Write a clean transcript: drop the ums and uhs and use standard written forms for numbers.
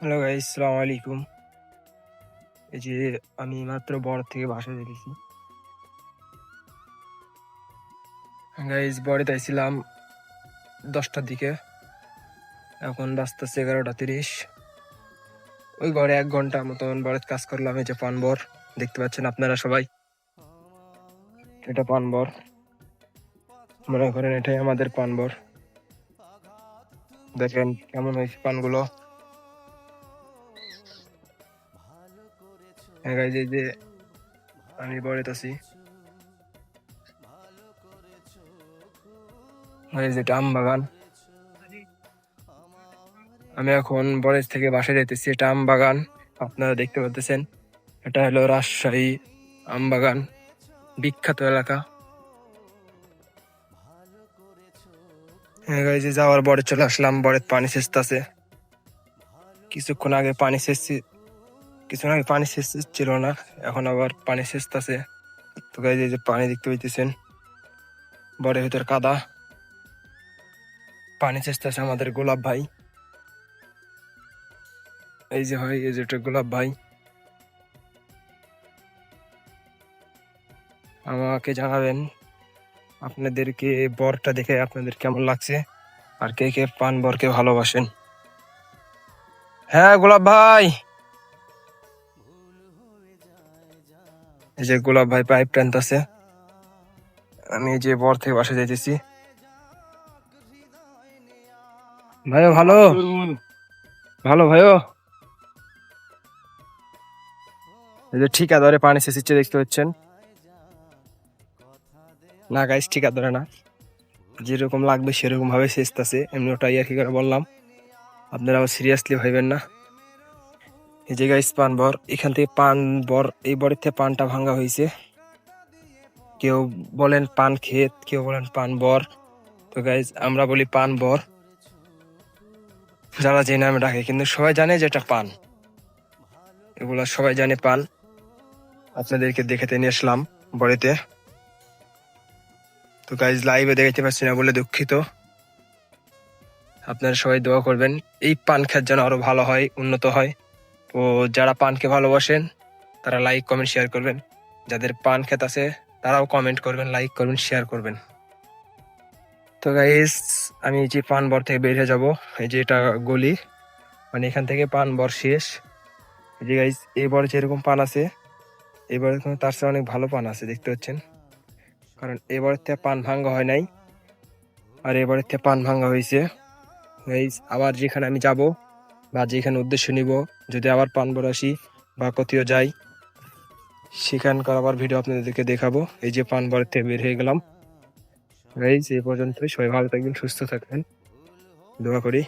Hello guys, আসসালামু আলাইকুম। এই যে আমি মাত্র বড় থেকে বাসায় বেরিয়েছি। গাইস, বড়িতে আইছিলাম 10টার দিকে। এখন বাজতেছে 11টা 30। ওই ঘরে 1 ঘন্টা মতন বড়ের কাজ করলাম। এই যে পানবর দেখতে পাচ্ছেন আপনারা সবাই, এটা পানবর। মনে করেন এটাই আমাদের পানবর। দেখেন কেমন হয়েছে পানগুলো। হ্যাঁ গাইস, এই যে আমি বড়িতে আছি। গাইস, এটা আম বাগান। আমি এখন বরেজ থেকে বাসায় যাইতেছি, এটা আম বাগান। আপনারা দেখতে পাচ্ছেন, এটা হলো রাজশাহী আম বাগান, বিখ্যাত এলাকা। হ্যাঁ গাইস, যাওয়ার পরে চলে আসলাম। বরের পানি সেচতেছে। কিছুক্ষণ আগে পানি সেচছি, কিছুক্ষণ আগে পানি ছিল না, এখন আবার পানি সেচতেছে। তো গাইস, এই যে পানি দেখতে পাইতেছেন, বরের ভিতর কাদা। পানি সেচতেছে আমাদের গোলাপ ভাই। এই যে ভাই, এই যে এটা গোলাপ ভাই। আমাকে জানাবেন আপনাদেরকে বরটা দেখে আপনাদের কেমন লাগছে, আর কে কে পান বরকে ভালোবাসেন। হ্যাঁ গোলাপ ভাই, এই যে গোলাপ ভাই পাইপ টানতেছে। আমি এই যে বর থেকে বাসা যাইতেছি। ভাইও ভালো, ভালো ভাইও। এই যে ঠিকাদারে পানি সেচিচ্ছে দেখতে পাচ্ছেন। না গাইস, ঠিকাদারে না, যেরকম লাগবে সেরকম ভাবে সেচতেছে। এমনি ওটাই আর কি করে বললাম, আপনারা আবার সিরিয়াসলি ভাইবেন না। এই যে গাইস পান বর, এখান থেকে পান বর, এই বরের থেকে পানটা ভাঙা হয়েছে। কেউ বলেন পান ক্ষেত, কেউ বলেন পান বর। তো গাইস, আমরা বলি পান বর, যারা যে নামে ডাকে, কিন্তু সবাই জানে যে এটা পান। এগুলা সবাই জানে পান। আপনাদেরকে দেখাতে নিয়ে আসলাম বরেতে। তো গাইস, লাইভে দেখাতে পারছি না বলে দুঃখিত। আপনারা সবাই দোয়া করবেন এই পান খেত যেন আরো ভালো হয়, উন্নত হয়। তো যারা পানকে ভালোবাসেন তারা লাইক কমেন্ট শেয়ার করবেন। যাদের পান খেত আছে তারাও কমেন্ট করবেন, লাইক করবেন, শেয়ার করবেন। তো গাইস, আমি এই যে পান বর থেকে বের হয়ে যাবো। এই যে এটা গলি, মানে এখান থেকে পান বর শেষ। এই যে গাইস, এবার যেরকম পান আছে, এবারে কিন্তু তার চেয়ে অনেক ভালো পান আছে দেখতে পাচ্ছেন। কারণ এবারের থেকে পান ভাঙ্গা হয় নাই, আর এবারের থেকে পান ভাঙ্গা হয়েছে। গাইস, আবার যেখানে আমি যাব বা যেখানে উদ্দেশ্য নিব, যদি আবার পান বর আসি বা কোথাও যাই, সেখানকার আবার ভিডিও আপনাদেরকে দেখাবো। এই যে পান বরের থেকে বের হয়ে গেলাম। গাইস, এই পর্যন্তই। সবাই ভালো থাকবেন, সুস্থ থাকবেন, দোয়া করি।